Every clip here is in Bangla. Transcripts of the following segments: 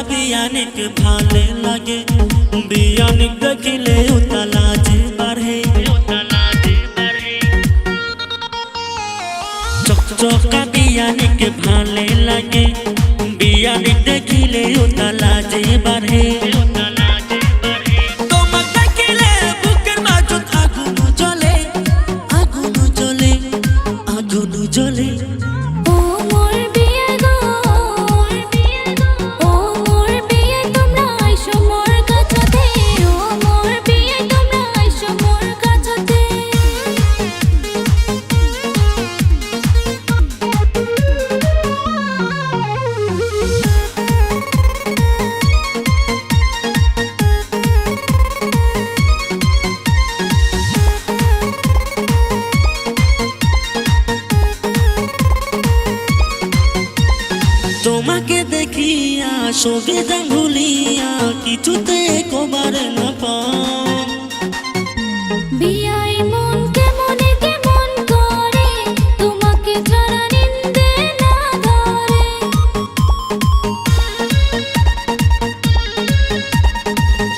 বিয়ানিক ভালে লাগে বিয়ানিক দেখিলে উতালাজ বাড়ে চকচকা বিয়ানিক ভালে লাগে বিয়ানিক দেখিলে উতালাজ বাড়ে তোমাক দেখিলে বুকের মাঝত আগুন জ্বলে আগুন জ্বলে আগুন জ্বলে তোমাকে দেখিয়া সবে জাঙ্গুলিয়া কিছুতে কবার না পাম বিয়াই মন কেমনে কেমন করে তোমাকে ছাড়া নিন্দে না ধরে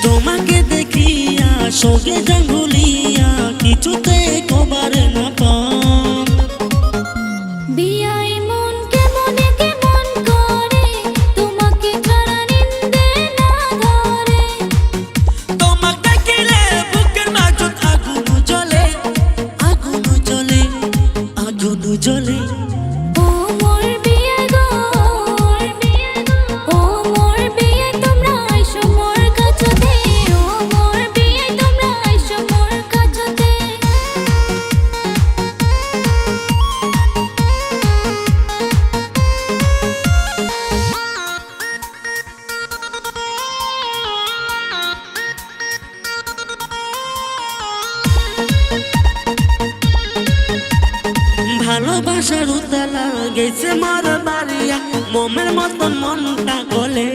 তোমাকে দেখিয়া সবে জাঙ্গুলিয়া কিছুতে কবার না পাম বিয়াই মন কেমনে কেমন করে তোমাকে ছাড়া নিন্দে না ধরে তোমাক দেখিলে বুকের মাঝত আগুন জ্বলে আগুন জ্বলে আগুন জ্বলে ও মোর বিয়ে গো ও মোর বিয়ে তোমরা আইসো মোর কাছতে ও মোর বিয়ে তোমরা আইসো মোর কাছতে ভালোবাসার উতালা গেছে মর বাড়িয়া মোমের মতন মনটা গলে